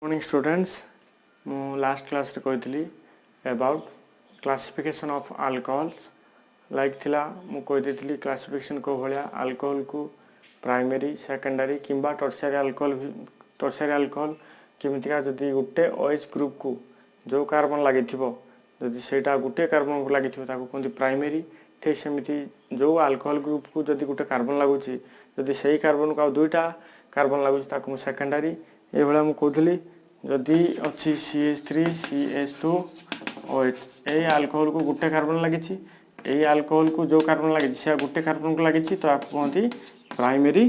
Morning students मु last class रे कहितली about classification of alcohols like थिला मु कहि देथिली क्लासिफिकेशन को भलिया अल्कोहल को प्राइमरी सेकेंडरी किंबा टर्शियरी अल्कोहल किमितिका जदी गुटे OH ग्रुप को जो कार्बन लागिथिबो जदी सेटा गुटे कार्बन को लागिथिबो ताको कोंती प्राइमरी ठीक सेमिति जो अल्कोहल ग्रुप को जदी गुटे कार्बन लागुची जदी सेही कार्बन को दुईटा कार्बन लागुची ताको सेकेंडरी ए भला मु कहथली जदि अच्छी CH3 CH2 OH ए अल्कोहल को गुटे कार्बन लगी ए अल्कोहल को जो कार्बन लगी से गुटे कार्बन को लगी तो आपको कहते प्राइमरी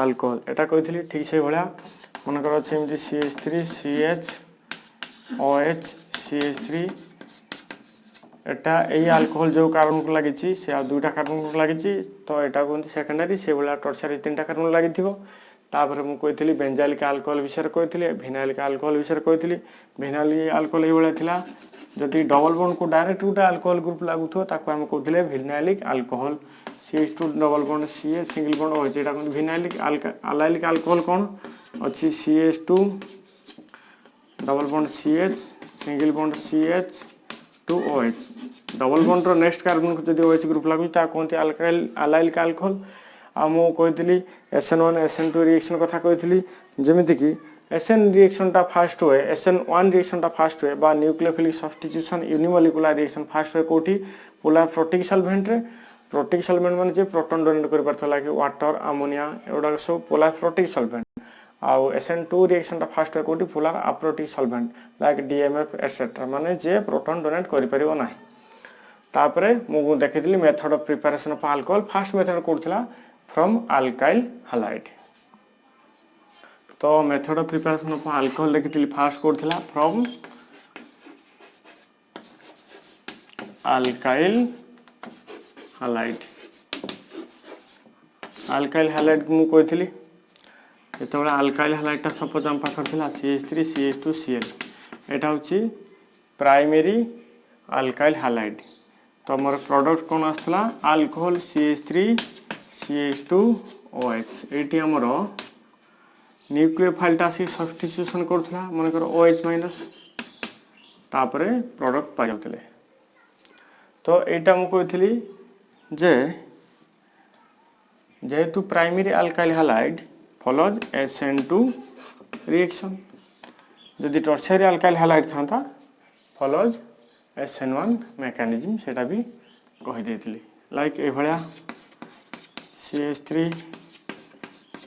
अल्कोहल एटा कही ठीक से भाया मनकर अच्छे CH3 CH OH CH3 एटा ए अल्कोहल जो कार्बन को लगी से दुईटा कार्बन को लगी तो यहाँ कहते सेकेंडरी से भाया टर्शियरी तीन कार्बन लगी तापर मु कही बेंजाइलिक अल्कोहल विषय कही भिनाइलिक अल्कोहल विषय कही भिनाइलिक अल्कोहल ये भाया जदि डबल बॉन्ड को डायरेक्ट गोटे अल्कोहल ग्रुप लागुथो ताको हम कहते vinylic alcohol CH2 double bond CH single bond OH एटा कहते भिनाइलिक अलाइलिक अल्कोहल कौन अच्छी CH2 double bond CH single bond CH2 OH double bond रो नेक्स्ट कार्बन को जदि OH ग्रुप लागुची ता कहते अलाइलिक अल्कोहल आमु कही SN1 SN2 रिएक्शन कथा कही जमीती कि SN रिएक्शन टा फास्ट हुए SN1 रिएक्शन टा फास्ट हुए बा nucleophilic substitution unimolecular reaction fast हुए कोठी पोलर प्रोटिक सॉल्वेंट रे प्रोटिक सॉल्वेंट माने जे प्रोटॉन डोनेट कर परथला कि वाटर अमोनिया एडा सब पोलर प्रोटिक सॉल्वेंट आउ SN2 रिएक्शन टा फास्ट हुए कोठी polar aprotic solvent like DMF etcetera माने जे प्रोटॉन डोनेट करि परिबो नाही तापरे मु देखितली method of preparation of alcohol first method कोथला फ्रॉम अल्काइल हैलाइड तो method of preparation of alcohol देखितली फर्स्ट कोथला फ्रॉम अल्काइल हैलाइड मु कहितली जेतबेला अल्काइल हैलाइड ता सपोज हम पाखर थिला CH3 CH2 Cl एटा होची प्राइमरी अल्काइल हैलाइड तो हमर प्रोडक्ट कोन आस्तला अल्कोहल CH3 CH2 OH एटी हमर न्यूक्लियोफाइल टा से सब्स्टिट्यूशन करथला मनकर OH माइनस तापरे प्रोडक्ट पाइ जातले तो एटा मु कहितली जे जेहेतु primary alkyl halide follows SN2 reaction जदि टर्शियरी अल्काइल हैलाइड थांता फॉलोज SN1 मेकानिज्म सेटा भी कहि देतली लाइक ए भलिया CH3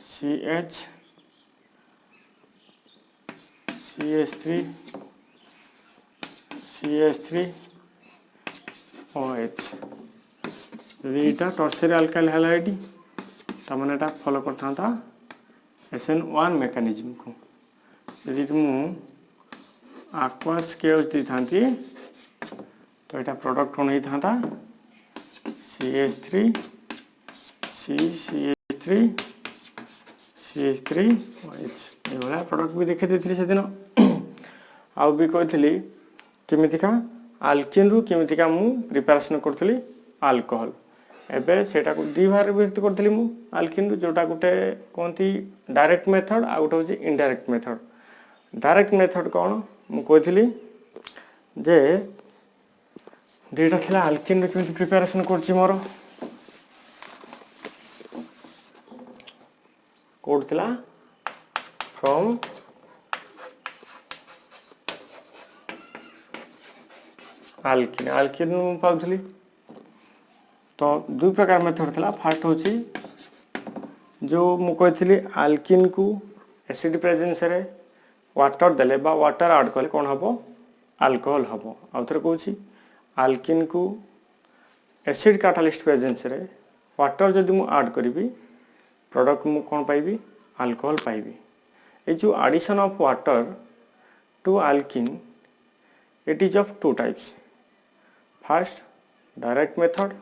CH CH3 CH3 OH यदि इटा टर्शियरी अल्काइल हैलाइड तमने एटा फॉलो करथांता SN1 मेकानिज्म को यदि मु aqueous केओस दी थांती तो एटा प्रोडक्ट कोन ही थांता CH3 CH3 OH ये वाला प्रोडक्ट भी देखे देथली से दिन आउ भी कहितली किमितिका अल्किन रु किमितिका मु प्रिपरेशन करथली अल्कोहल एबे सेटा को दी भार व्यक्त करथली मु अल्किन रु जोटा गुटे कोंती डायरेक्ट मेथड आ गुटे होची इनडायरेक्ट मेथड डायरेक्ट मेथड कोन मु कहितली जे देटा थिला अल्किन रु किमिति प्रिपरेशन करची मोर कोड थिला फ्रॉम अल्किन पाउथली तो दु प्रकार मेथड थिला फर्स्ट होची जो मु कहितली अल्किन को एसिड प्रेजेंस रे वाटर देले बा वाटर ऐड करले कोन हबो अल्कोहल हबो आउथरे कहूची अल्किन को एसिड कैटालिस्ट प्रेजेंस रे वाटर जदि मु ऐड करबी प्रोडक्ट मु कोन पाइबी अल्कोहल पाइबी ए जो addition of water to alkene it is of two types first direct method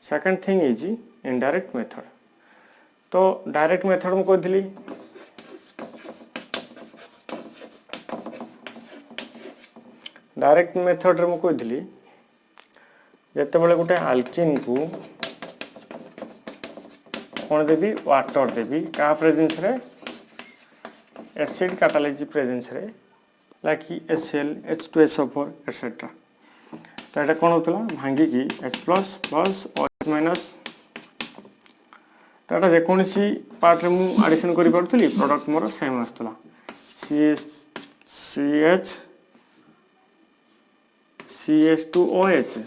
second thing is indirect method तो डायरेक्ट मेथड मु कहथली डायरेक्ट मेथड रे मु कहथली जते बेले गुटे अल्किन को कौन देवी वाटर देवी क्या प्रेजेंस रे एसिड कैटालिसिस प्रेजेंस रे लाइक HCl H2SO4 एटसेट्रा। तो यहाँ कौन होता भांगी की H plus plus OH minus. तो यहाँ जेकोसी पार्ट में आडिशन कर पार्टी प्रोडक्ट मोर सेम आसला CH2OH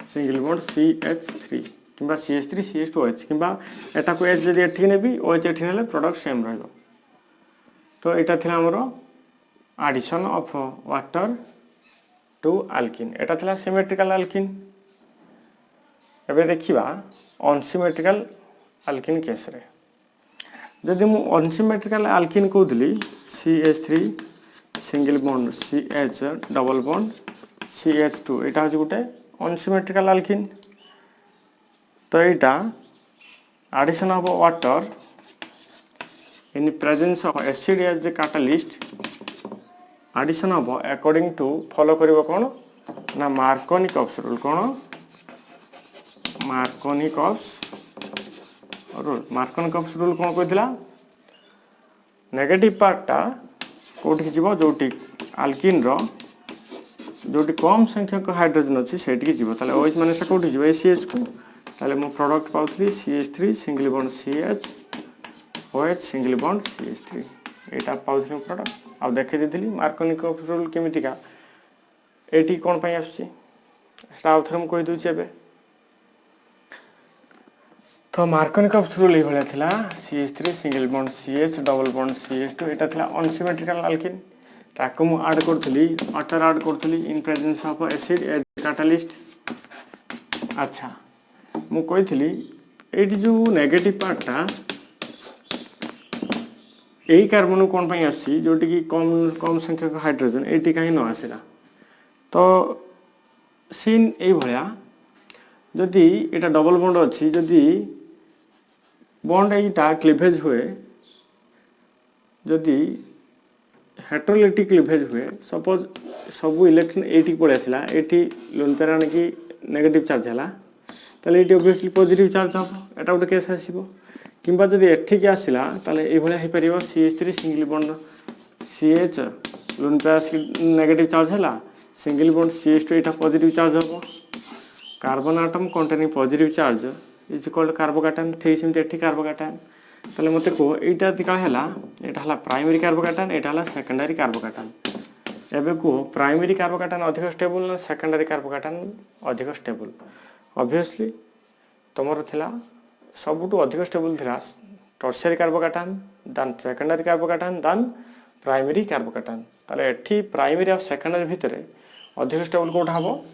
सिंगल बॉन्ड CH3 किंबा CH3 CH2OH किंबा एटा को H जदि एठी नेबी OH एठी नेले प्रोडक्ट सेम रहइबो। तो एटा थिला हमर addition of water to alkene. एटा थिला सिमेट्रिकल अल्किन। एबे देखिबा अनसिमेट्रिकल अल्किन केस रे जदि मु अनसिमेट्रिकल अल्किन कहउतली CH3 single bond CH double bond CH2 एटा हो गुटे अनसिमेट्रिकल अल्किन। तो एटा addition of water in presence of acid as a catalyst addition of according to follow करिवो कोन ना मार्कोनिकॉप्स रूल। कोन मार्कोनिकॉप्स रूल। मार्कोनिकॉप्स रूल कोन कहथिला नेगेटिव पार्टटा कोठी जीवो जोटी अल्किन रो जोटी कम संख्यक हाइड्रोजन अछि सेठी जीवो ताले OH माने से कोठी जीवो ACH को ताले मो प्रोडक्ट पाउथली CH3 single bond CH OH single bond CH3 एटा पाउथली प्रोडक्ट। आ देखे देथिली मार्कोनिकॉप्स रूल केमितिका एटी कोन पय आछि सेटा आउथरम कहि दोछि एबे। तो मार्कोनिकॉप्स रूल इभले थिला CH3 single bond CH double bond CH2 एटा थिला अनसिमेट्रिकल अल्किन। ताको मु ऐड करथली वाटर ऐड करथली in presence of acid as catalyst. अच्छा मु कहिथली एटी जो नेगेटिव पार्टटा एई कार्बन कोन पय आछि जोटी की कम कम संख्यक हाइड्रोजन एटी काहे न आसिला। तो सीन एई भलिया जदि एटा डबल बॉन्ड अछि जदि बॉन्ड एटा क्लीवेज हुए जदि हेटेरोलिटिक क्लीवेज हुए सपोज सब इलेक्ट्रॉन एटी पळे आसिला एटी लोन पेरान की नेगेटिव चार्ज हला ताले एटी ऑब्वियसली पॉजिटिव चार्ज हो एटा उटे केस आसीबो। किंबा जदि एठी के आसिला ताले ए भलिया हे परिबो CH3 single bond CH lone pairs की नेगेटिव चार्ज हला सिंगल बॉन्ड CH2 एटा पॉजिटिव चार्ज हो। Carbon atom containing positive charge is called carbocation. ठीक सेमते एठी कार्बोकैटायन ताले मते को एटा दिका हला एटा हला प्राइमरी कार्बोकैटायन एटा हला सेकेंडरी कार्बोकैटायन। एबे को प्राइमरी कार्बोकैटायन अधिक स्टेबल ना सेकेंडरी कार्बोकैटायन अधिक स्टेबल। ऑब्वियसली तमरो थिला सबुटु अधिक स्टेबल थिला tertiary carbocation then secondary carbocation then primary carbocation. ताले एठी प्राइमरी और सेकेंडरी भितरे अधिक स्टेबल कोठा हबो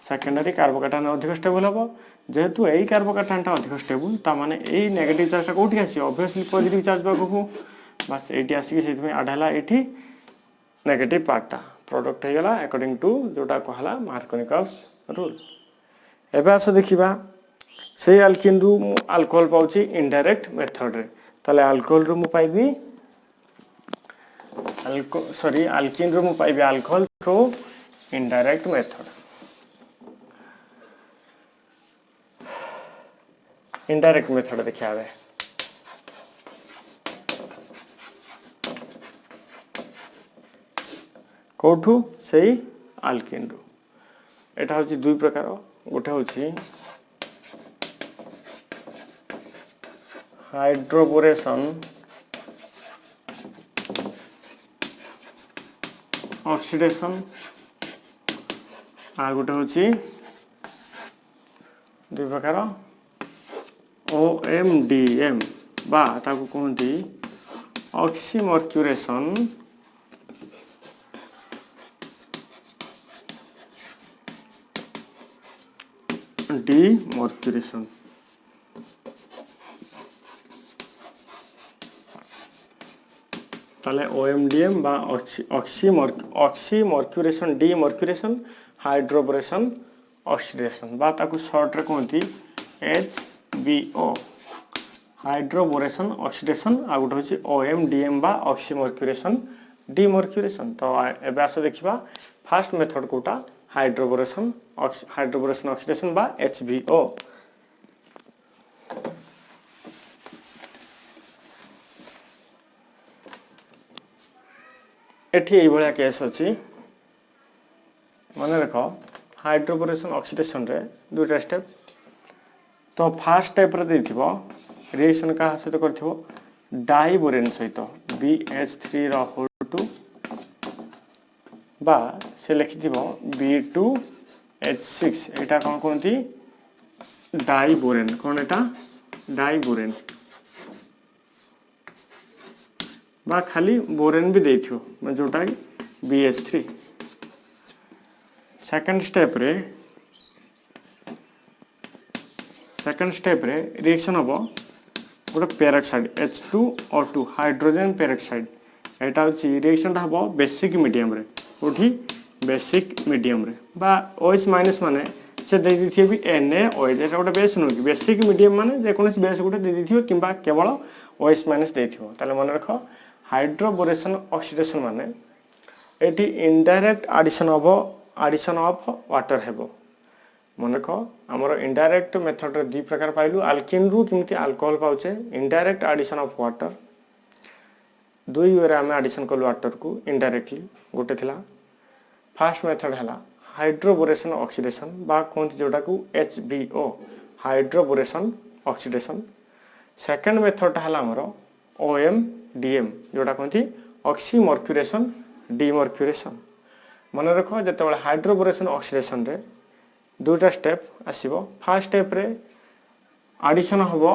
सेकेंडरी कार्बोकैटायन अधिक स्टेबल हबो। जेहेतु एई कार्बोकैटायनटा अधिक स्टेबल ता माने एई नेगेटिव चार्जटा कोठी आसी ऑब्वियसली पॉजिटिव चार्ज बागु बस एटी आसी के सेति में ऐड हला एठी नेगेटिव पार्टटा प्रोडक्ट हे गला अकॉर्डिंग टू जोटा कहला मार्कोनिकॉप्स रूल। एबे आस देखिबा से अल्किन रु अल्कोहल पाउची इनडायरेक्ट मेथड रे ताले अल्कोहल रु मु पाइबी अल्किन रु मु पाइबी alcohol through indirect method. Indirect method देखिया बे कोठू सेही अल्किन रु एटा होची दुई प्रकार गोटे होची हाइड्रोबोरेशन ऑक्सीडेशन आ गोटे होची दुई प्रकार OMDM बा ताकू कहती ऑक्सीमर्क्यूरेशन डीमर्क्यूरेशन। ताले OMDM बा ऑक्सीमर्क्यूरेशन डीमर्क्यूरेशन हाइड्रोबोरेशन ऑक्सीडेशन बा ताकू शॉर्ट रे कहती HBO हाइड्रोबोरेशन ऑक्सीडेशन आ गोटे होची OMDM बा ऑक्सीमर्क्यूरेशन डीमर्क्यूरेशन। तो एबे आसो देखिबा फर्स्ट मेथड कोटा हाइड्रोबोरेशन ऑक्सीडेशन बा HBO। एठी एई भलिया केस अछि मन रख हाइड्रोबोरेशन ऑक्सीडेशन रे दुटा स्टेप तो फर्स्ट स्टेप रे देथिबो रिएक्शन का सहित करथिबो डाइबोरेन सहित BH3 रो होल 2 बा से लिखिथिबो B2H6 एटा कोन कोनथि डाइबोरेन कोन एटा डाइबोरेन बा खाली बोरेन भी देथियो मैं जोटा कि BH3 सेकंड स्टेप रे रिएक्शन हबो गोटे पेरोक्साइड H2O2 हाइड्रोजन पेरोक्साइड एटा होची रिएक्शन हबो बेसिक मीडियम रे ओठी बेसिक मीडियम रे बा OH माइनस माने से दे दिथियो भी NaOH एटा गोटे बेस नु कि बेसिक मीडियम माने जे कोनोस बेस गोटे दे दिथियो किबा केवल OH माइनस देथियो ताले मन रखो हाइड्रोबोरेशन ऑक्सीडेशन माने एटी इनडायरेक्ट एडिशन ऑफ वाटर हेबो मन रखो हमर इनडायरेक्ट मेथड रे दी प्रकार पाइलु अल्किन रु किमती अल्कोहल पाउचे इनडायरेक्ट एडिशन ऑफ वाटर दुई वे हम एडिशन कलु वाटर को इनडायरेक्टली गोटे थिला फर्स्ट मेथड हला हाइड्रोबोरेशन ऑक्सीडेशन बा कोनती जोटा को HBO hydroboration oxidation second method हला हमर OMDM जोटा कोनती ऑक्सीमर्क्यूरेशन डीमर्क्यूरेशन मन रखो जते बेला हाइड्रोबोरेशन ऑक्सीडेशन रे दुटा स्टेप आसीबो फर्स्ट स्टेप रे एडिशन होबो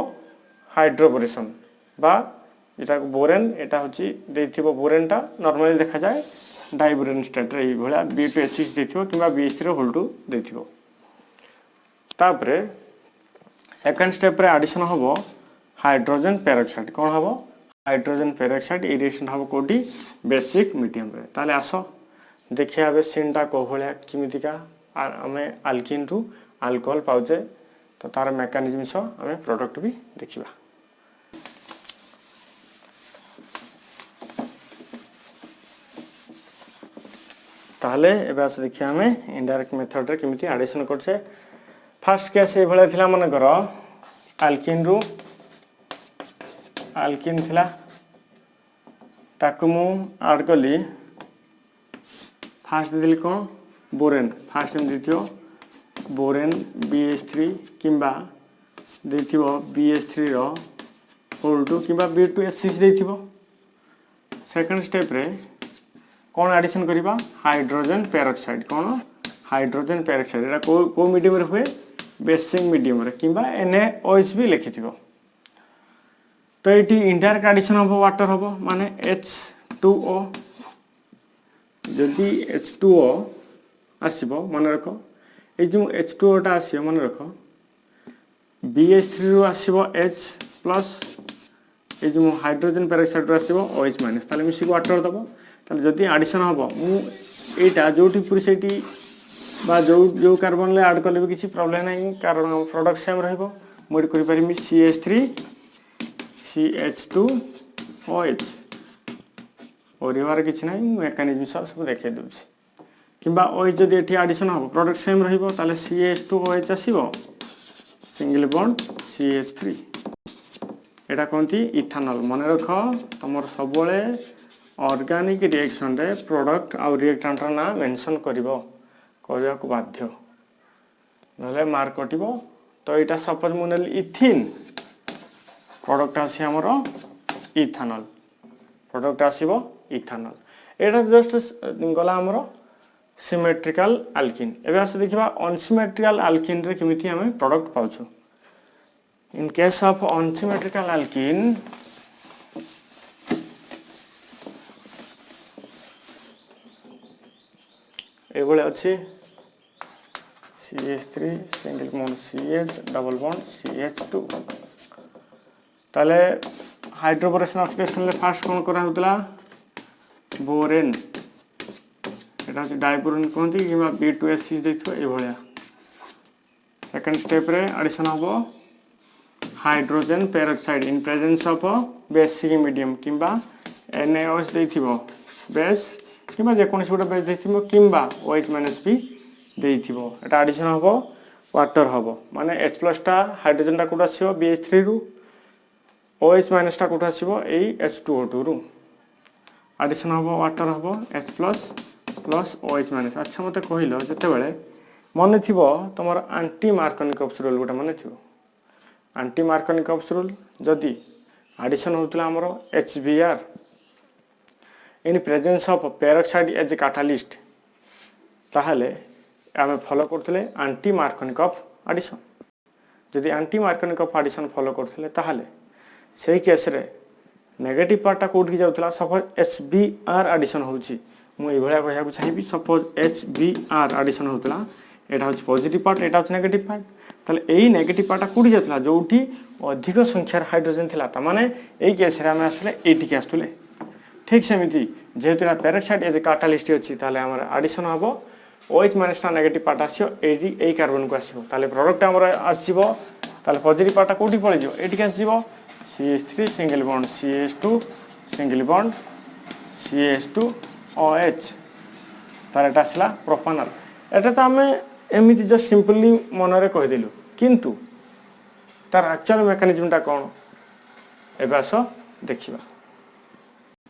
हाइड्रोबोरेशन बा एटा बोरेन एटा होची देथिबो बोरेन टा नॉर्मली देखा जाए डाइबोरेन स्टेट रे भला B2H6 देथिबो किबा BH3 होल 2 देथिबो तापरे सेकंड स्टेप रे एडिशन होबो हाइड्रोजन पेरोक्साइड कोन होबो हाइड्रोजन पेरोक्साइड रिएक्शन होबो कोडी बेसिक मीडियम रे ताले आसो देखिया बे सीनटा को भलिया किमितिका हमें अल्किन रु अल्कोहल पाउचे तो तार मेकानिज्म सो हमें प्रोडक्ट भी देखिबा ताले एबास देखिया हमें इनडायरेक्ट मेथड रे किमिति एडिशन करछे फर्स्ट केस ए भलिया थिला मन करो अल्किन रु अल्किन थिला ताकु मु ऐड कली फर्स्ट दिली कोन बोरेन फर्स्ट टाइम दिथियो बोरेन BH3 किंबा देथिबो BH3 रो होल 2 किंबा B2H6 देथिबो सेकंड स्टेप रे कोन एडिशन करिबा हाइड्रोजन पेरोक्साइड कोन हाइड्रोजन पेरोक्साइड एटा को मीडियम रे हुए बेसिक मीडियम रे किंबा NaOH भी लिखिथिबो तो एटी इनडायरेक्ट एडिशन होबो वाटर होबो माने H2O जदि H2O आसीबो मन रखो ए जो H2O टा आसीबो मन रखो BH3 रो आसीबो H प्लस ए जो हाइड्रोजन पेरोक्साइड रो आसीबो OH माइनस ताले मिसी वाटर दबो ताले जदि एडिशन होबो मु एटा जोटी पुरी सेटी बा जो कार्बन ले ऐड करले भी किछि प्रॉब्लम नाही कारण प्रोडक्ट सेम रहइबो मोड करि परिमि CH3 CH2 OH और यार किछि नाही मेकानिज्म सब देखे दउछि किंबा OH जदि एठी एडिशन हो प्रोडक्ट सेम रहइबो ताले CH2OH आसीबो सिंगल बॉन्ड CH3 एटा कोनती इथानॉल मन रखो तमर सबले ऑर्गेनिक रिएक्शन रे प्रोडक्ट आ रिएक्टेंट ना मेंशन करिवो करिया को बाध्य नले मार्क कटिवो तो एटा सपोज मुनेल इथिन प्रोडक्ट आसी हमरो इथानॉल प्रोडक्ट आसीबो इथानॉल एटा जस्ट गला हमरो सिमेट्रिकल अल्किन एबे आसे देखिबा अनसिमेट्रिकल अल्किन रे किमिति हमें प्रोडक्ट पाउछु in case of unsymmetrical alkene एबोले अछि CH3 single bond CH double bond CH2 ताले हाइड्रोबोरेशन ऑक्सीडेशन ले फास्ट कोन करा होतला बोरेन एटा डाइबोरेन कोनती किबा B2H6 देखियो ए भलिया सेकंड स्टेप रे एडिशन होबो hydrogen peroxide in presence of basic medium किबा NaOH देथिबो बेस किबा जे कोनसी गोटे बेस देथिबो किबा OH माइनस भी देथिबो एटा एडिशन होबो वाटर होबो माने H+ टा हाइड्रोजन टा कोटा आसीबो BH3 रु OH माइनस टा कोटा आसीबो एई H2O2 रु आडिशन हम वाटर हम H plus plus OH minus. अच्छा मत कहल जिते बड़े मन थी तुम आंटी मार्कोनिकप्स रूल गोटे मन थी आंटी मार्कोनिकप्स रूल जदि आडिशन होता आमर HBr in presence of peroxide as catalyst ताहले आम फॉलो करते आंटी मार्कोनिकप आडिशन जदि आंटी मार्कोनिकप आडिशन फॉलो करते ताहले से केस रे नेगेटिव पार्टा कौटी जाऊला सपोज HBr आडिशन होची मुझे कहना चाहिए सपोज HBr आडिशन होता यहाँ हूँ पॉजिटिव पार्ट यहाँ हूँ नेगेटिव पार्ट ताले यही नेगेटिव पार्टा कौटी जाता जो अधिक संख्यार हाइड्रोजेन था माने यही केस आम आसले ये आसुले ठीक सेमती जेहेतु पेरोक्साइड एज कैटालिस्ट अच्छी आम आडिशन हम OH माइनस नेगेटिव पार्ट आसो यही कार्बन को आसो प्रोडक्ट आम आसो पॉजिटिव पार्टा कौटी पड़े ये आसो CH3 single bond CH2 single bond CH2 OH तार एटा आसला प्रोपानल एटा तो आम एमती जस्ट सिंपली मनरे कहीदेलु किंतु तार एक्चुअल मेकानिज्मटा कौन एबे आस देखिबा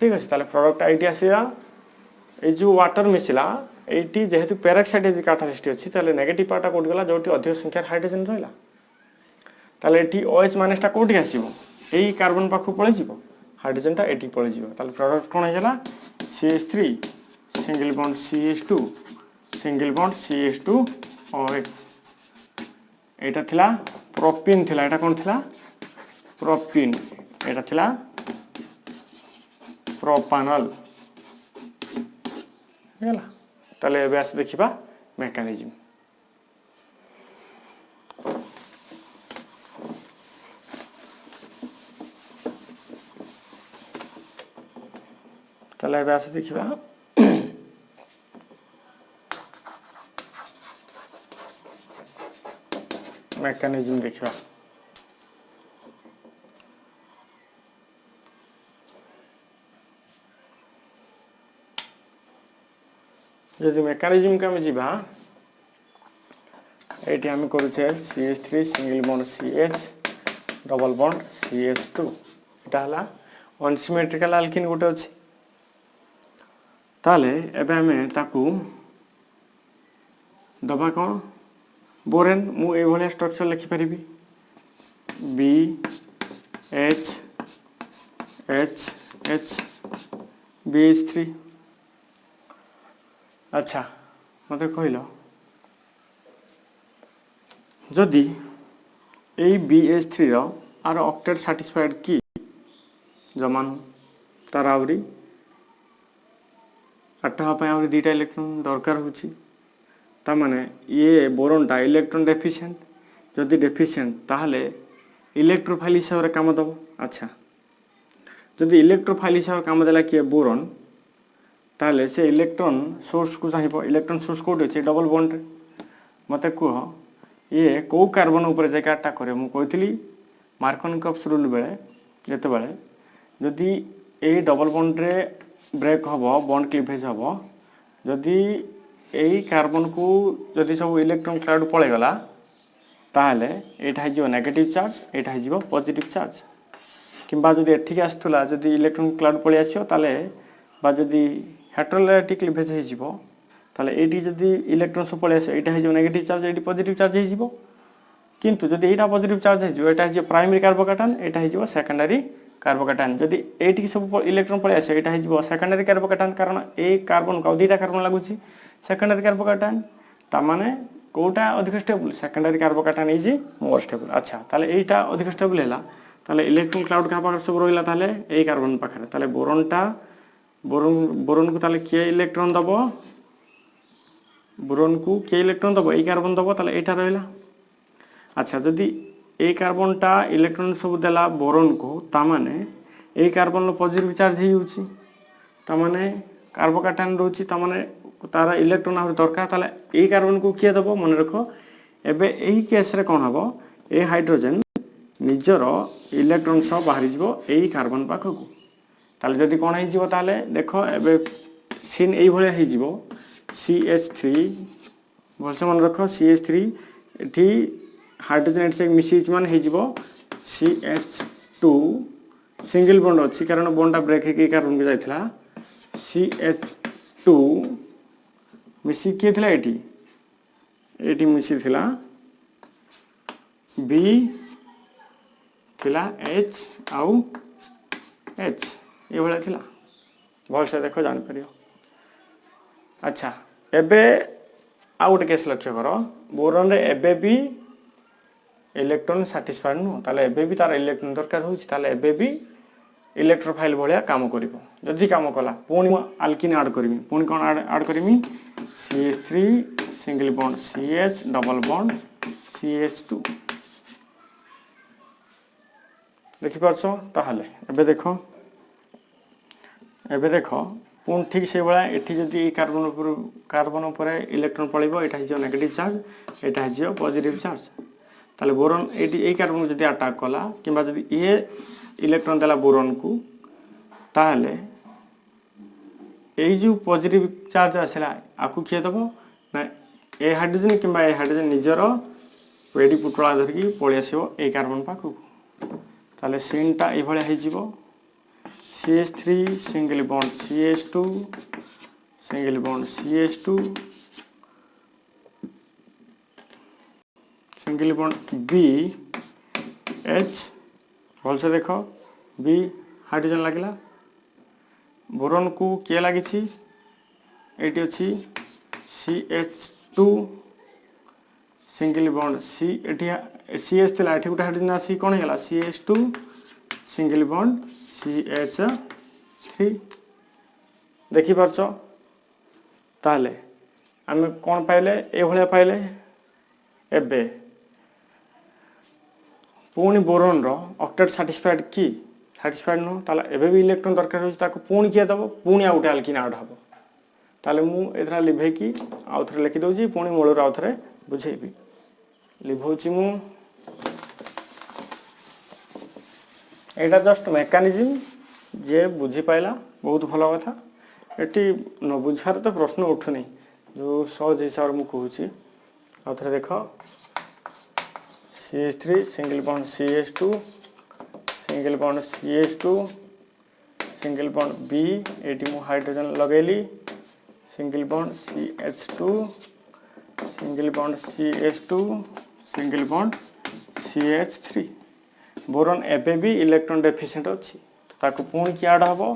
ठीक अच्छे ताले प्रोडक्ट आईटी आसला ये जो वाटर मिसला ये जेहेतु पेरोक्साइड एज कैटालिस्ट अच्छी ताले नेगेटिव पार्टा कौटी गला जो अधिक संख्यार हाइड्रोजन रहा ताले एटी OH माइनसटा कौटी आसीबो यही कार्बन पाखु पळै जीवो हाइड्रोजनटा एटी पळै जीवो ताले प्रोडक्ट कोन हेला CH3 single bond CH2 single bond CH2 OH एटा थिला प्रोपिन थिला एटा कोन थिला प्रोपिन एटा थिला प्रोपानल हेला ताले एबे आस देखिबा मेकानिज्म ताले एबे आस देखिबा मेकानिज्म देखिबा जदि मेकानिज्म का जीवा ये आम करुचे CH3 single bond CH double bond CH2 यहाँ अनसिमेट्रिकल आल्किन गोटे अच्छी ताले एबे आमे ताकू दबा कौन बोरेन मु ए भलिया स्ट्रक्चर लिखि परिबी BHH BH3 अच्छा मत कहल जदि यही BH3 आर ऑक्टेट सैटिस्फाइड की जमान तार आवरी आठा आहरी दुईटा इलेक्ट्रॉन दरकार होची तामाने ये बोरनटा इलेक्ट्रॉन डेफिशिएंट जदि डेफिशिएंट ताहले इलेक्ट्रोफाइल हिसाब रे काम दबो अच्छा जदि इलेक्ट्रोफाइल हिसाब काम देला किए बोरन ताहले से इलेक्ट्रॉन सोर्स को चाहिए इलेक्ट्रॉन सोर्स कोड अच्छे डबल बॉन्ड रे मते कह ये कौ कार्बन ऊपर जाके अटैक करे मु कहतली मार्कोनिकप्स रूल बेले जते बेले जदि ए डबल बॉन्ड रे ब्रेक हबो बॉन्ड क्लीवेज हबो जदि यही कार्बन को जदि सब इलेक्ट्रॉन क्लाउड पळे गला ताहले एटा हिजो नेगेटिव चार्ज एटा हिजो पॉजिटिव चार्ज किंबा जदि एठिक आस्तुला जदि इलेक्ट्रॉन क्लाउड पळे आसियो ताले बा जदि हेटेरोलाइटिक क्लीवेज हे जिवो ताले एटी जदि इलेक्ट्रॉन सब पळे आसे एटा हिजो नेगेटिव चार्ज एटी पॉजिटिव चार्ज हे जिवो किंतु जदि एटा पॉजिटिव चार्ज हे जिवो एटा हिजो प्राइमरी कार्बोकैटायन एटा हिजो सेकेंडरी कार्बोकैटायन जदि एटी सब इलेक्ट्रॉन पळे आसे एटा हिजो सेकेंडरी कार्बोकैटायन कारण ए कार्बन को दुईटा कार्बन लागुची सेकेंडरी कार्बोकैटायन ता माने कोटा अधिक stable secondary carbocation is more stable अच्छा ताले एटा अधिक स्टेबल हैला ताले इलेक्ट्रॉन क्लाउड का पाखर सब रहिला ताले ए कार्बन पाखर ताले बोरन को ताले के इलेक्ट्रॉन दबो बोरन को के इलेक्ट्रॉन दबो ए कार्बन दबो ताले एटा रहिला अच्छा जदि ए कार्बनटा इलेक्ट्रॉन सब देला बोरन को ता माने ए कार्बन पॉजिटिव चार्ज ही होची ता माने कार्बोकैटायन रोची ता माने तारा इलेक्ट्रॉन आहुरी दरकार ताले ए कार्बन को किए दबो मन रख एबे एही केस रे कोन हबो ए हाइड्रोजन निजर इलेक्ट्रॉन सब बाहरी जीवो एही कार्बन पाखकू ताले जदि कोन हे जीवो ताले देखो एबे सीन एही भले हे जीवो CH3 बोलसे मन रख CH3 एठी हाइड्रोजन एट से मिसिच मान हे जीवो CH2 सिंगल बॉन्ड अछि कारण बॉन्डटा ब्रेक हे के कार्बन को जाइथला CH2 मिसी किए थिला एटी मिसी थिला B थिला H आउ H ये भला थिला भल से देखो जान परियो। अच्छा एबे आउ गोटे केस लक्ष्य कर बोरन रे एबे भी इलेक्ट्रॉन सैटिस्फाइड नु ताले एबे भी तार इलेक्ट्रॉन दरकार होछि ताले एबे भी इलेक्ट्रोफाइल भलिया काम करिवो जदि काम कला पुणी आल्किन ऐड करमी पुणी कोन ऐड करमी CH3 single bond CH double bond CH2 देखि परछो ताहले एबे देखो पुणी ठीक से बळा एठी जदि कार्बन ऊपर इलेक्ट्रॉन पळिबो एटा हिजो नेगेटिव चार्ज एटा हिजो पॉजिटिव चार्ज ताले बोरॉन एटी ए कार्बन जदि अटैक कला किबा जदि ए इलेक्ट्रॉन देला बोरॉन को ताहले ए जो पॉजिटिव चार्ज आसला आकु किए दबो ना ए हाइड्रोजन किबा ए हाइड्रोजन निजर वेडी पुटला धरकी पळि आसीबो ए कार्बन पाखु ताले सीनटा ए भले हिजिबो CH3 single bond CH2 single bond CH2 single bond B H भल से देखो B हाइड्रोजन लागला बोरॉन को किए लागिछि एटी अछि CH2 single bond C eighty CH तला एटी गुटा हाइड्रोजन आसी कोन हेला CH2 सिंगल बॉन्ड CH3 देखि परछो ताले आमे कोन पाइले ए भलिया पाइले एबे पुणी बोरॉन रो ऑक्टेट सैटिस्फाइड की सैटिस्फाइड नो ताला एबे भी इलेक्ट्रॉन दरकार होछि ताको पुणी किए दबो पुणी आउटे आल्किन ऐड हबो ताले मु एथरा लिभे की आउथरे लिखि दउजी पुणी मूलर आउथरे बुझेबी लिभौची मु एटा जस्ट मेकानिज्म जे बुझी पाइला बहुत भलो कथा एटी न बुझार तो प्रश्न उठुनी जो सहज हिसाब मु कहूची आउथरे देखो CH3 single bond CH2 single bond CH2 single bond B eighty मु हाइड्रोजन लगेली single bond CH2 single bond CH2 single bond CH3 boron एबे भी इलेक्ट्रॉन डेफिशिएंट अछि ताको पुणी कि ऐड हबो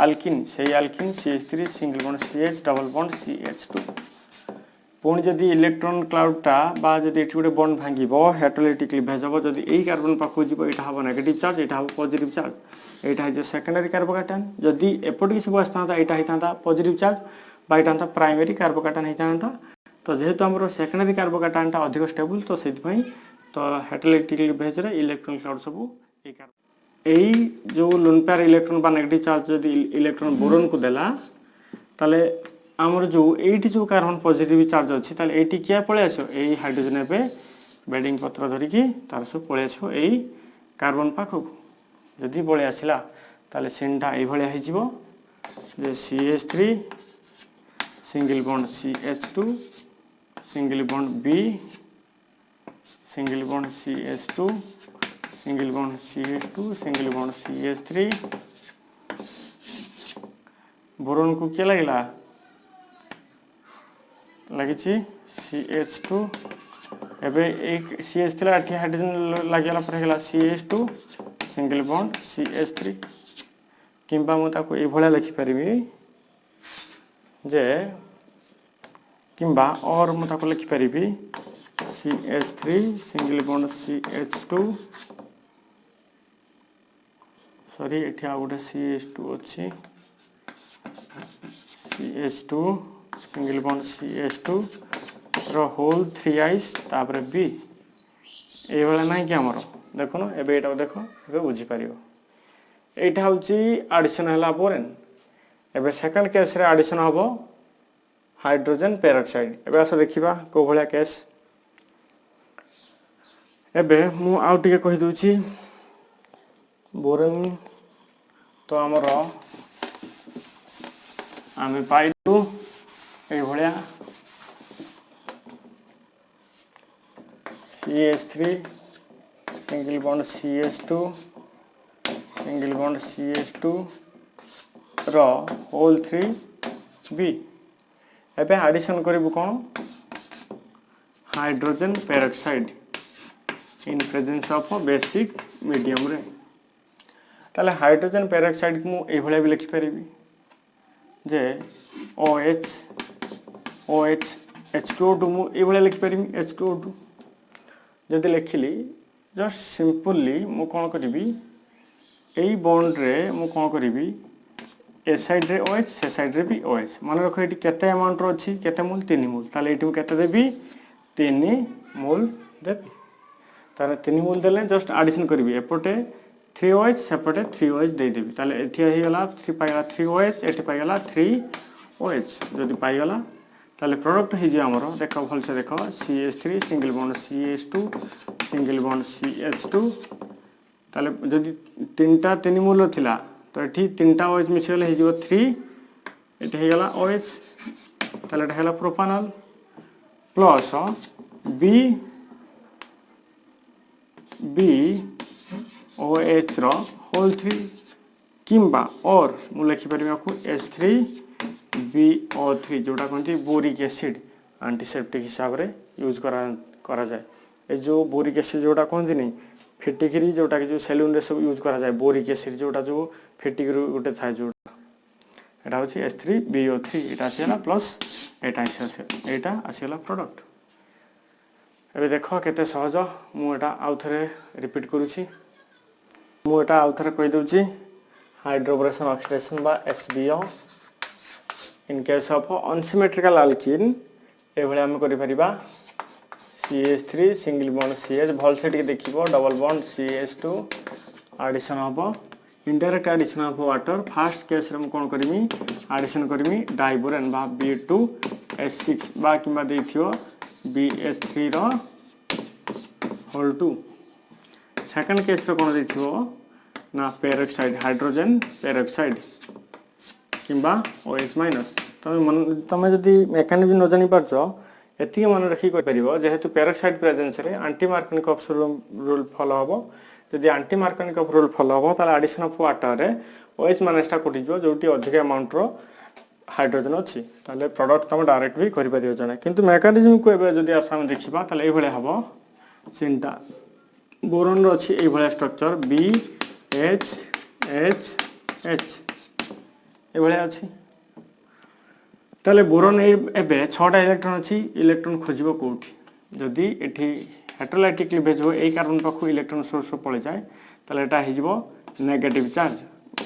आल्किन सेही आल्किन CH3 single bond CH double bond CH2 पुणी जदि इलेक्ट्रॉन क्लाउडटा बा जदि एठी गोटे बॉन्ड भांगिबो हेटेरोलिटिक क्लीवेज हबो जदि एही कार्बन पाखो जिवो एटा हबो नेगेटिव चार्ज एटा हबो पॉजिटिव चार्ज एटा है जो सेकेंडरी कार्बोकैटायन जदि एपट किसी बसता एटा हितांता पॉजिटिव चार्ज बा एटा प्राइमरी कार्बोकैटायन हितांता तो जेहेतु हमरो सेकेंडरी कार्बोकैटायनटा अधिक स्टेबल तो सेति पई तो हेटेरोलिटिक क्लीवेज रे इलेक्ट्रॉन क्लाउड सब एई जो लोन पेयर इलेक्ट्रॉन बा नेगेटिव चार्ज जदि इलेक्ट्रॉन बोरॉन को देला ताले आमर जो एटी जो कार्बन पॉजिटिव चार्ज अच्छी ताले एटी किया पळे आसो एई हाइड्रोजन एबे बेडिंग पत्र धरिकी तार सब पळे आसो एई कार्बन पाखो जदि पळे आसिला ताले सिनटा एई भलिया हि जिवो जे CH3 single bond CH2 single bond B single bond CH2 single bond CH2 single bond CH3 boron को क्या लगला लगिछि CH2 एबे एक CH थिला एठी हाइड्रोजन लागेला पर हेला CH2 सिंगल बॉन्ड CH3 किंबा मु ताको ए भला लिखि परिबी जे किंबा और मु ताको लिखि परिबी CH3 single bond CH2 sorry एठी आ गोटे CH2 अछि CH2 सिंगल बॉन्ड CH2 रो होल 3 आइस तापर B ए वाला नाही कि हमरो देखो न एबे एटा देखो एबे बुझी परियो एटा होची एडिशन हला बोरेन एबे सेकंड केस रे एडिशन हबो हाइड्रोजन पेरोक्साइड एबे आस देखिबा को भलिया केस एबे मु आउ टिके कहि दोची बोरेन तो हमरो आमे पाइलु ए भलिया CH3 single bond CH2 single bond CH2 ର होल 3b एबे एडिशन करिबु कोन hydrogen peroxide in presence of basic medium रे ताले हाइड्रोजन पेरोक्साइड को ए भले भी लिखि परिबी जे OH OH H2O2 मु ए भले लिखि परिबी H2O2 जदि लिखिली जस्ट सिंपली मु कोन करिबी एई बॉन्ड रे मु कोन करिबी ए साइड रे OH से साइड रे भी OH मन रखो एटी केते अमाउंट रो अछि केते मोल 3 मोल ताले एटी केते देबी 3 मोल देबी ताले 3 मोल देले जस्ट एडिशन करिबी एपटे 3OH सेपटे 3OH दे देबी ताले एठी हे गला 3 पाइला 3OH एठी पाइला 3OH जदि पाइला ताले प्रोडक्ट हे जे हमरो देखो भल से देखो CH3 single bond CH2 single bond CH2 ताले जदि तीनटा 3 मोल थिला तो एठी तीनटा OH मिस गेले हे जो 3 एठी हे गला OH ताले एटा हेला प्रोपानॉल प्लस B OH रो होल 3 किंबा और मु लिखि परिबा को H3BO3 जोटा कोनती बोरिक एसिड एंटीसेप्टिक हिसाब रे यूज करा जाए ए जो बोरिक एसिड जोटा कोनती नहीं फिटिकरी जोटा कि जो सेलून रे सब यूज करा जाए बोरिक एसिड जोटा जो फिटिकरी उठे था जोटा एटा होची H3BO3 एटा आसीला प्लस एटा आसीला प्रोडक्ट एबे देखो केते सहज मु एटा आउथरे रिपीट करूची मु एटा आउथरे कहि दउची हाइड्रोबोरेशन ऑक्सीडेशन बा HBO in case of unsymmetrical alkene ए भले हम करि परिबा CH3 सिंगल बॉन्ड CH भल से टिके देखिबो डबल बॉन्ड CH2 एडिशन हबो indirect addition of water first case रे हम कोन करमी एडिशन करमी डाइबोरेन बा B2H6 बा किबा देखियो BH3 रो होल 2 सेकंड केस रे कोन देखियो ना पेरोक्साइड हाइड्रोजन पेरोक्साइड किबा OH माइनस तमे जदी मेकानिज्म न जानि परछो एति मन रखी कोइ परिबो जेहेतु पेरोक्साइड प्रेजेंस रे एंटी मार्कोनिक रूल फॉलो हबो जदी एंटी मार्कोनिक रूल फॉलो हबो ताला एडिशन ऑफ वाटर रे OH माइनसटा कोटि जो जोटी अधिक अमाउंट रो हाइड्रोजन अछि ताले प्रोडक्ट तम डायरेक्ट भी करि परियो जने किंतु मेकानिज्म को एबे जदी आसाम देखिबा ताले ए भले हबो सिंटा बोरॉन रो अछि ए भले स्ट्रक्चर BHHH ए भले अछि ताले बोरॉन एबे 6टा इलेक्ट्रॉन अछि इलेक्ट्रॉन खोजिबो कोठी जदी एठी हेटेरोलाइटिक क्लीवेज हो ए कार्बन पाखु इलेक्ट्रॉन सोर्स पळे जाय ताले एटा हिजबो नेगेटिव चार्ज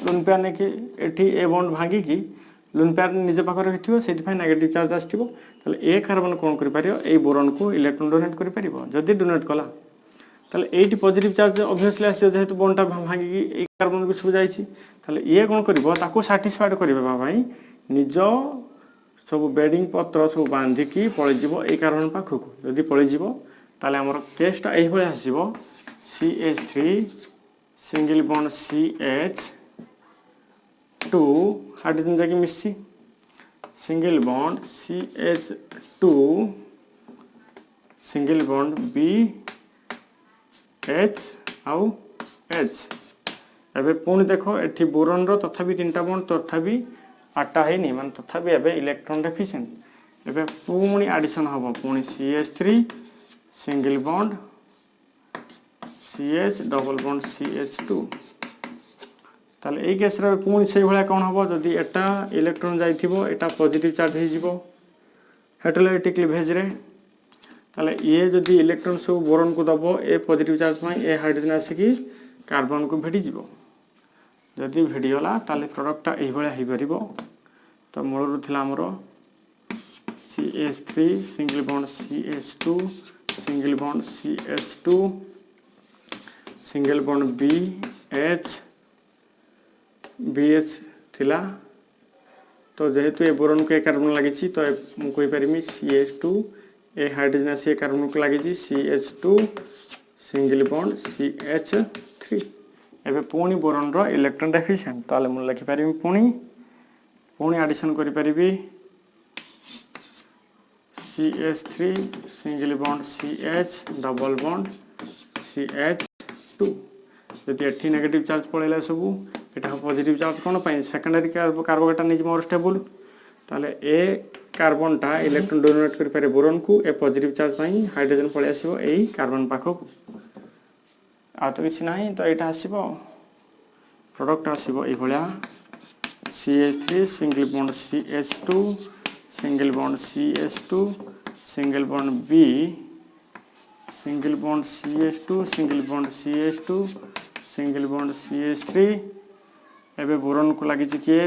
लोन पेयर ने कि एठी ए बॉन्ड भांगी कि लोन पेयर निजे पाखर हिथिबो सेति फाइ नेगेटिव चार्ज आस्थिबो ताले ए कार्बन कोन करि परियो ए बोरॉन को इलेक्ट्रॉन डोनेट करि परिबो जदी डोनेट कला ताले एटी पॉजिटिव चार्ज ऑब्वियसली आसी जेहेतु बॉन्डटा भांगी कि ए कार्बन को सब जाईछि ताले ए कोन करिवो ताको सैटिस्फाइड करिबा भाई निजो सब बेडिंग पत्र सब बांधी की पळे जिवो ए कार्बन पाखु जदी पळे जिवो ताले हमर केसटा एही भले आसीबो CH3 single bond CH2 hydrogen जाकी मिसछि single bond CH2 single bond BH आउ H एबे पुणी देखो एठी बोरॉन रो तथापि तीनटा बॉन्ड तथापि 8टा है नहीं मान तथापि एबे इलेक्ट्रॉन डेफिशिएंट एबे पुणी एडिशन हबो पुणी CH3 single bond CH double bond CH2 ताले ए केस रे पुणी सेही भला कोन हबो जदी एटा इलेक्ट्रॉन जाइथिबो एटा पॉजिटिव चार्ज हे जिवो हेटेरोलाइटिक क्लीवेज रे ताले ए जदी इलेक्ट्रॉन सब बोरॉन को दबो ए पॉजिटिव चार्ज में ए हाइड्रोजन आसी कार्बन को भेटी जिवो जदी भेटी होला ताले प्रोडक्टटा एही भला हे परिबो तो मूल थिला हमरो CH3 single bond CH2 single bond CH2 single bond BH थिला तो जेहेतु ए बोरॉन को कार्बन लागि तो मु कहि परिमी CH2 ए हाइड्रोजन से कार्बन को लागि CH2 सिंगल बॉन्ड CH3 एबे पुणी बोरॉन रो इलेक्ट्रॉन डेफिशिएंट ताले मु लिखि परिमी पुणी एडिशन करि परिबी CH3 single bond CH double bond CH2 जति एठी नेगेटिव चार्ज पळेला सब এটা পজিটিভ চার্জ কোন পাই সেকেন্ডারি কার্বনটা নিজ মোর স্টেবল তাহলে এ কার্বনটা ইলেক্ট্রন ডোনেট করি পারে বোরন को ए पॉजिटिव चार्ज पाई हाइड्रोजन पळे आसीबो एई कार्बन पाखो आ तो किछि नाही तो एटा आसीबो प्रोडक्ट आसीबो ए भलिया CH3 single bond CH2 single bond CH2 single bond B single bond CH2 single bond CH2 single bond CH3 एबे बोरॉन को लागि छि के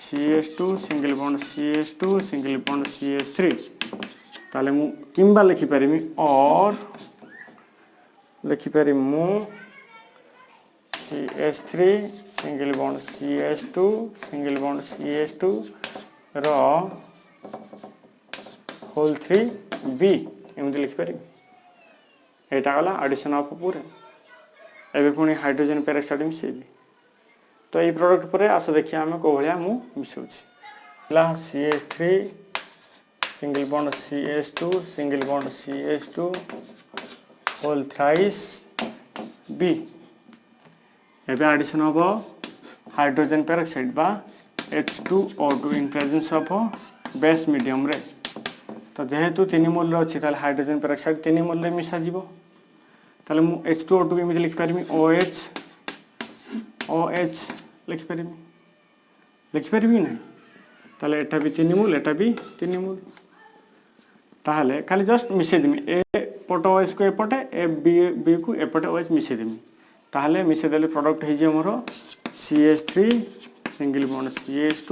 CH2 single bond CH2 single bond CH3 ताले मु किंबा लिखि परिमी और लिखि परिमी मु CH3 single bond CH2 single bond CH2 रो होल 3B एमति लिखि परिमी एटा गला एडिशन ऑफ पूरे एबे पुनी हाइड्रोजन पेरोक्साइड मिसेबी तो ये प्रोडक्ट पर आस देखिए आम कौ भाया मु मिसाऊँ CH3 single bond CH2 single bond CH2 होल थ्राइस B एबे एडिशन हम हाइड्रोजन पेरोक्साइड बा H2O2 in presence of base medium रे तो जेहेतु 3 मोल अच्छी हाइड्रोजन पेरोक्साइड 3 मोल रे मिसा जीवो ताले मु H2O2 केमिति लिखि पारिमी OH लिखिपारि ना ताले एटा भी 3 मूल एटा भी 3 मूल ताले खाली जस्ट मिसे देमी ए पट OH को एपटे ए बी को एपटे OH मिसे देमी ताले मिसे देले प्रोडक्ट हे जे हमरो CH3 single bond CH2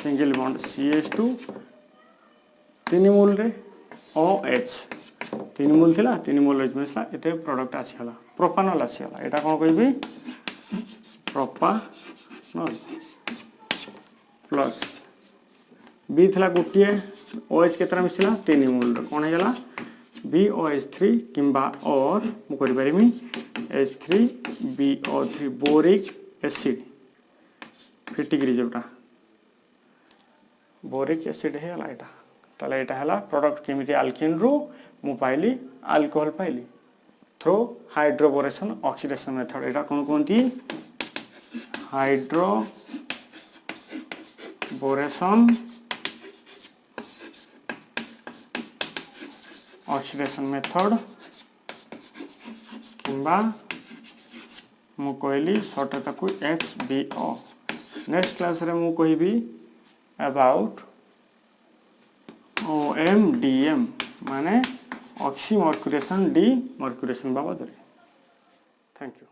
single bond CH2 3 मूल रे OH 3 मूल थिला 3 मूल OH मिसला एते प्रोडक्ट आसीला प्रोपानॉल आसीला एटा कोन कहबी प्रोपानॉल प्लस बी थिला गोटिए OH केतरा मिसला 3 मूल कोन हे गला BOH3 किंबा और मु करि परिमी H3BO3 बोरिक एसिड 50 डिग्री जोटा बोरिक एसिड हे गला एटा ताले एटा हला प्रोडक्ट केमिति अल्किन रु मु पाइली अल्कोहल पाइली थ्रू हाइड्रोबोरेशन ऑक्सीडेशन मेथड एटा कोन कोंती हाइड्रोबोरेशन ऑक्सीडेशन मेथड किंबा मु कहली शॉर्ट ताकू HBO नेक्स्ट क्लास रे मु कहबी अबाउट OMDM माने ऑक्सीमर्क्यूरेशन डीमर्क्यूरेशन बाबद रे थैंक यू।